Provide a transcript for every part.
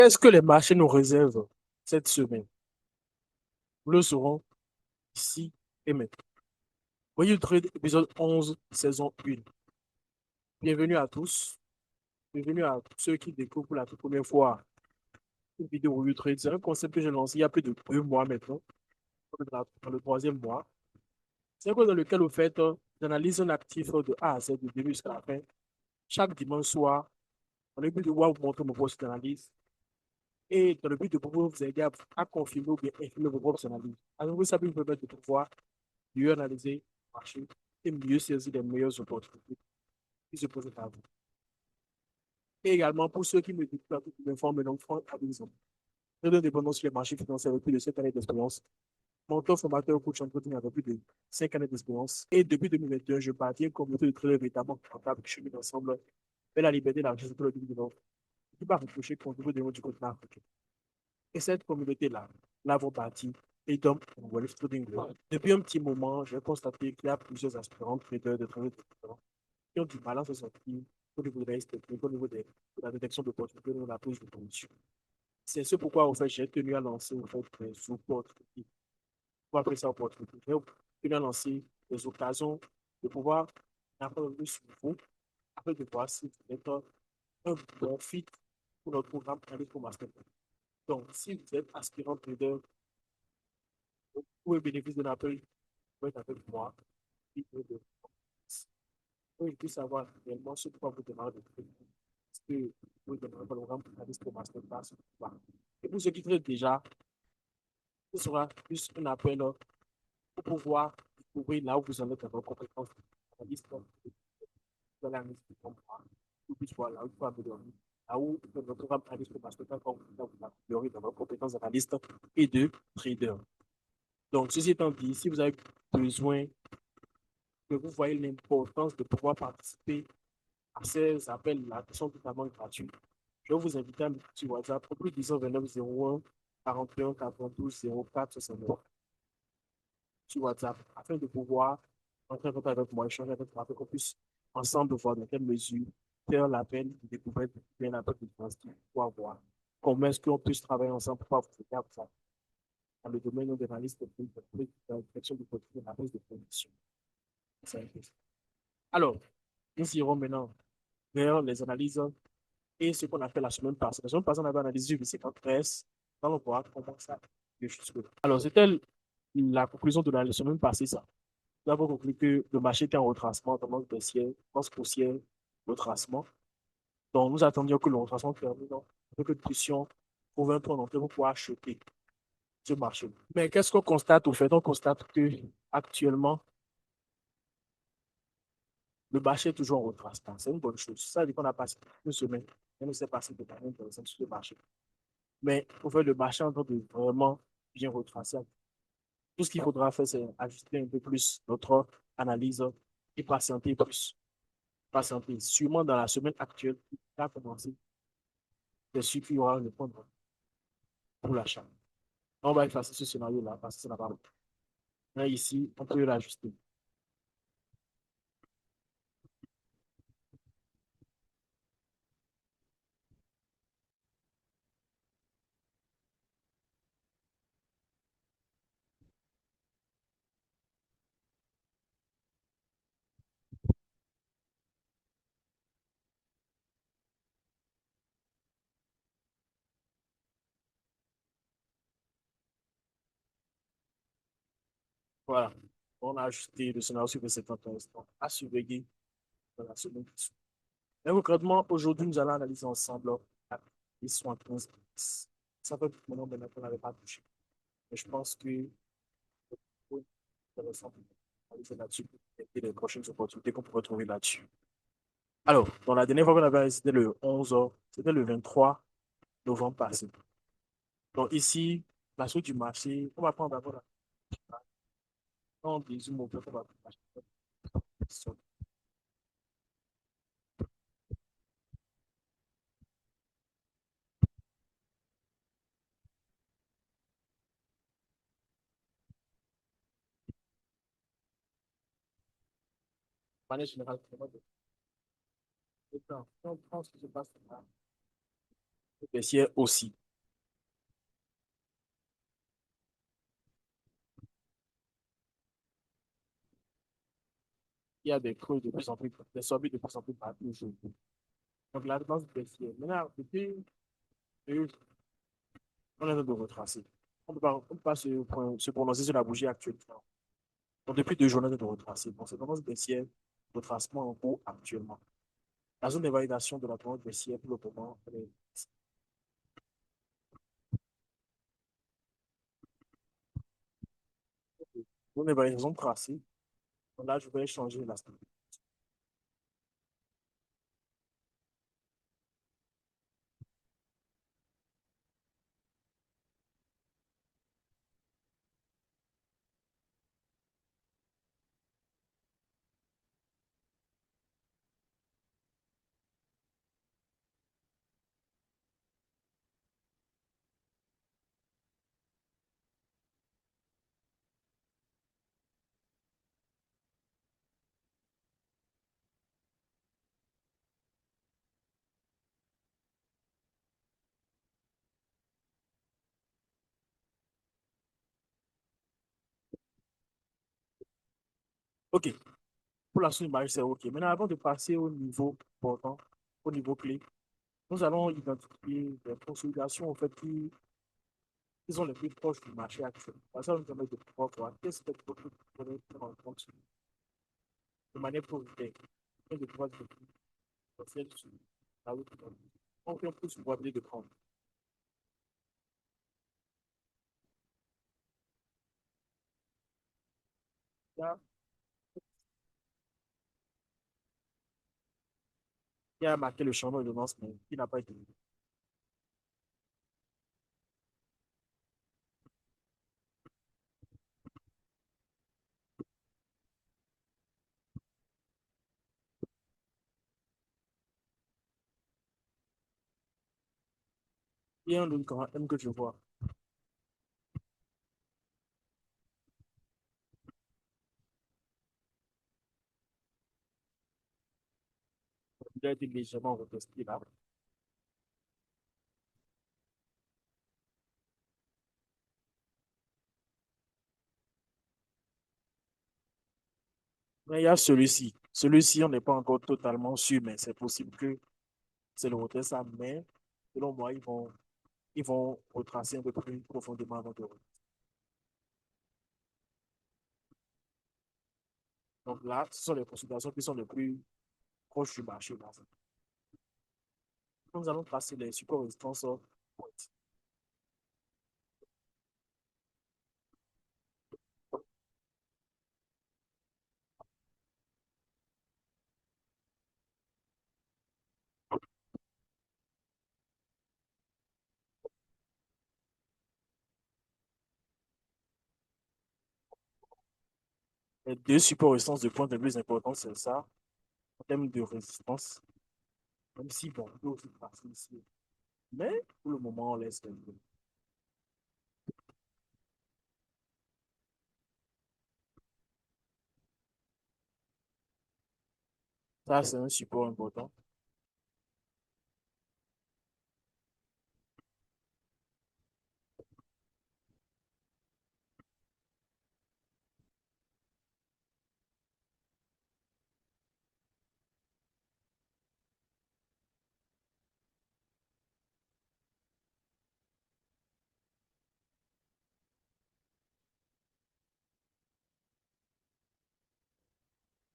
Qu'est-ce que les marchés nous réservent cette semaine? Nous le saurons ici et maintenant. Voyez le trade épisode 11, saison 1. Bienvenue à tous. Bienvenue à ceux qui découvrent pour la toute première fois une vidéo Voyou Trade. C'est un concept que j'ai lancé il y a plus de 2 mois maintenant, dans le troisième mois. C'est un cours dans lequel, au fait, j'analyse un actif de A à Z, du début jusqu'à la fin, chaque dimanche soir, dans le but de voir vous montrer mon poste d'analyse et dans le but de pouvoir vous aider à confirmer ou bien infirmer vos propres analyses. Alors, vous savez, vous permettre de pouvoir mieux analyser le marché et mieux saisir les meilleures opportunités qui se présentent à vous. Et également, pour ceux qui me disent pas toutes les formes, donc, par exemple, très indépendant sur les marchés financiers avec plus de 7 années d'expérience. Mentor, formateur, coach en trading avec plus de 5 années d'expérience. Et depuis 2021, je partiens comme communauté de traders véritablement rentable qui cheminent ensemble vers la liberté, la richesse de le développement. Qui va reprocher contre vous du continent africain. Et cette communauté-là, là, vos parties, et donc, Wealth Trading Group. Depuis un petit moment, j'ai constaté qu'il y a plusieurs aspirants traders de traders différents qui ont du mal à se sortir au niveau des risques techniques, au niveau de la détection d'opportunités, au niveau de la prise de position. C'est ce pourquoi, en fait, j'ai tenu à lancer en fait, des opportunités. On va appeler ça opportunité. J'ai tenu à lancer des occasions de pouvoir apprendre plus sur vous afin de voir si vous êtes un bon fit pour notre programme Credit Master. Donc, si vous êtes aspirant trader, vous pouvez bénéficier d'un appel, vous pouvez être avec moi. Et je puisse savoir réellement ce pourquoi vous demandez de trader. Est-ce que vous demandez un programme pour Masterclass ou pas. Et pour ceux qui traitent déjà, ce sera plus un appel pour pouvoir découvrir là où vous en êtes dans vos compétences. Dans la liste de comprendre, pour puisse voir là où il faut améliorer. Là où votre programme Analyste pour Masterclass va vous améliorer dans vos compétences d'analyste et de trader. Donc, ceci étant dit, si vous avez besoin que vous voyez l'importance de pouvoir participer à ces appels-là, qui sont totalement gratuits, je vais vous inviter à me sur WhatsApp au plus 1029 01 41 92 04 69 sur WhatsApp afin de pouvoir entrer en contact avec moi, échanger avec moi, afin qu'on puisse ensemble voir dans quelle mesure faire l'appel de découverte, bien l'appel de transition pour voir comment est-ce qu'on puisse travailler ensemble pour pouvoir vous aider à vous dans le domaine de l'analyse de la direction du portefeuille, la prise de position. Alors, nous irons maintenant vers les analyses et ce qu'on a fait la semaine passée. La semaine passée, on avait analysé le 53 dans le voir comment ça jusque-là. Alors, c'était la conclusion de la semaine passée, ça. Nous avons conclu que le marché était en retracement, tendance baissière, tendance haussière, retracement. Donc, nous attendions que le retracement termine avec une pression pour 20 points d'entrée pour pouvoir acheter ce marché. Mais qu'est-ce qu'on constate au fait? On constate que actuellement, le marché est toujours en retracement. C'est une bonne chose. Ça veut dire qu'on a passé une semaine, on ne s'est passé de manière intéressante sur le marché. Mais pour faire le marché en train de vraiment bien retracer, tout ce qu'il faudra faire, c'est ajuster un peu plus notre analyse et patienter plus. Patienter. Sûrement dans la semaine actuelle, qui va commencer, c'est sûr qu'il y aura le point pour l'achat. On va effacer ce scénario-là parce que ça n'a pas. Mais ici, on peut l'ajuster. Voilà. On a ajusté le scénario sur le 71 ans à surveiller dans la semaine qui suit. Mais concrètement, aujourd'hui, nous allons analyser ensemble les 75. Ça fait tout le monde maintenant qu'on n'avait pas touché. Mais je pense que c'est intéressant de analyser là-dessus et les prochaines opportunités qu'on pourrait trouver là-dessus. Alors, dans la dernière fois qu'on avait analysé, c'était le 11, c'était le 23 novembre passé. Donc ici, la suite du marché, on va prendre d'abord la on dézoome au peu, on va prendre la manière générale, on prend ce qui se passe là. baissière aussi. Il y a des creux de plus en plus, des sommets de plus en plus partout aujourd'hui. Donc la tendance baissière. Maintenant, depuis, on est en train de retracer. On peut pas se prononcer sur la bougie actuelle. Donc depuis 2 journées, on est en train de retracer. Donc c'est tendance baissière, retracement en cours actuellement. La zone de validation de la tendance baissière, pour le moment, elle est zone de validation tracée. Donc là, je vais changer la stratégie. OK. Pour la suite, c'est OK. Maintenant, avant de passer au niveau important, au niveau clé, nous allons identifier des consolidations en fait, qui sont les plus proches du marché actuel. Ça nous permet de pouvoir voir qu'est-ce que vous pouvez prendre en compte de manière prioritaire et de pouvoir définir sur la route. On fait un peu sur probabilité de prendre. Là, il a marqué le changement de lance, mais il n'a pas été. Il y a un autre grand M que je vois. Il a été légèrement retesté là. Mais il y a celui-ci. Celui-ci, on n'est pas encore totalement sûr, mais c'est possible que c'est le retest, ça. Mais selon moi, ils vont retracer un peu plus profondément avant de. Donc là, ce sont les consultations qui sont les plus proches du marché. Là. Nous allons tracer les supports résistance les deux supports résistance de pointe les plus importants, c'est ça, en termes de résistance. Même si, bon, on peut aussi tracer ici. Mais pour le moment, on laisse les deux. Ça, c'est un support important.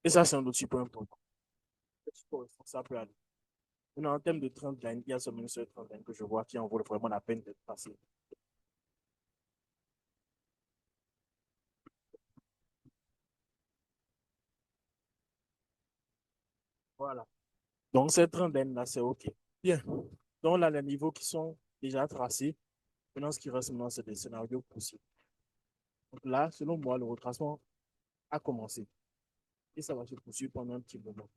Et ça, c'est un autre support important. Le support résistance, ça peut aller. Maintenant, en termes de trend line, il y a seulement une seule trend line que je vois qui en vaut vraiment la peine d'être passée. Voilà. Donc, cette trend line-là, c'est OK. Bien. Donc, là, les niveaux qui sont déjà tracés. Maintenant, ce qui reste maintenant, c'est des scénarios possibles. Donc là, selon moi, le retracement a commencé. Et ça va se poursuivre pendant un petit moment.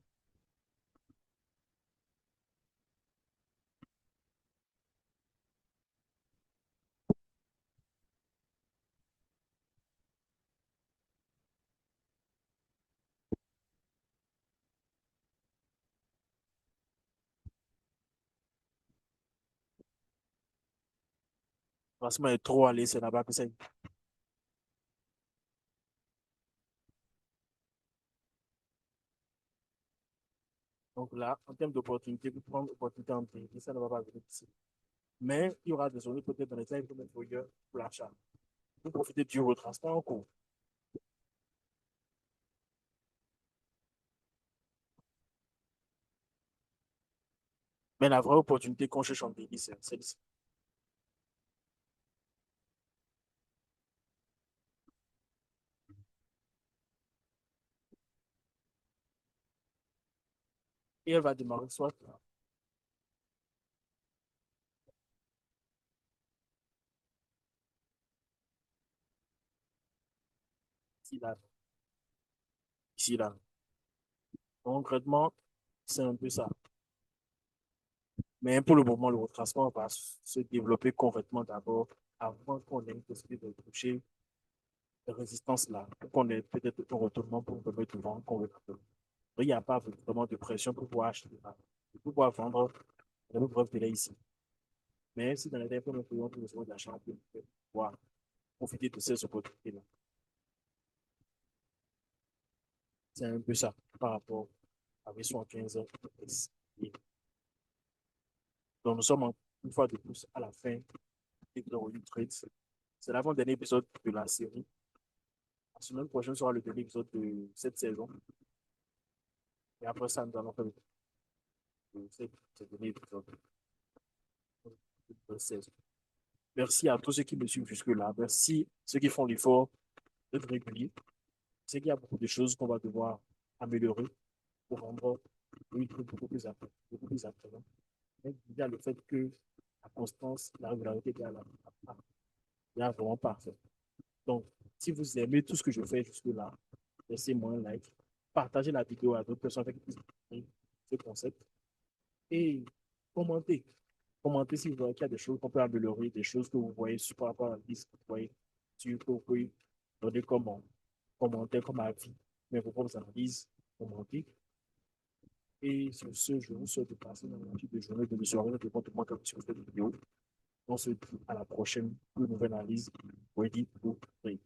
Franchement, il est trop allé, c'est là-bas que c'est. Donc là, en termes d'opportunités, pour prendre l'opportunité en priorité, ça ne va pas venir ici. Mais il y aura des zones peut-être dans lesquelles il faut mettre rigueur pour l'achat. Pour profiter du retransport en cours. Mais la vraie opportunité qu'on cherche en pays, c'est celle-ci. Et elle va démarrer soit ici, là, ici, là. Concrètement, c'est un peu ça. Mais pour le moment, le retracement va se développer concrètement d'abord avant qu'on ait une possibilité de toucher les résistances là, pour qu'on ait peut-être un retournement pour remettre devant qu'on veut. Il n'y a pas vraiment de pression pour pouvoir acheter, pour pouvoir vendre dans le bref délai ici. Mais si dans les derniers nous faisons tout le de l'achat, on peut pouvoir profiter de ces opportunités-là. C'est un peu ça par rapport à 75 heures. Donc, nous sommes une fois de plus à la fin de l'épisode Trade. C'est l'avant-dernier épisode de la série. La semaine prochaine sera le dernier épisode de cette saison. Et après ça, nous allons faire ce dernier épisode de la saison. Merci à tous ceux qui me suivent jusque-là. Merci à ceux qui font l'effort d'être réguliers. C'est qu'il y a beaucoup de choses qu'on va devoir améliorer pour rendre le truc beaucoup plus attrayant. Mais il y a le fait que la constance, la régularité est vraiment parfait. Donc, si vous aimez tout ce que je fais jusque-là, laissez-moi un like, partagez la vidéo à d'autres personnes avec qui vous aimez ce concept et commentez. Commentez si vous voyez qu'il y a des choses qu'on peut améliorer, des choses que vous voyez sur par rapport à la liste que vous voyez, sur que vous pouvez donner comme commentaire, comme avis, mais vos propres analyses, commentez. Et sur ce, je vous souhaite de passer une agréable journée, de soirée, de votre mois comme sur cette vidéo. On se dit à la prochaine pour une nouvelle analyse. Ready to play.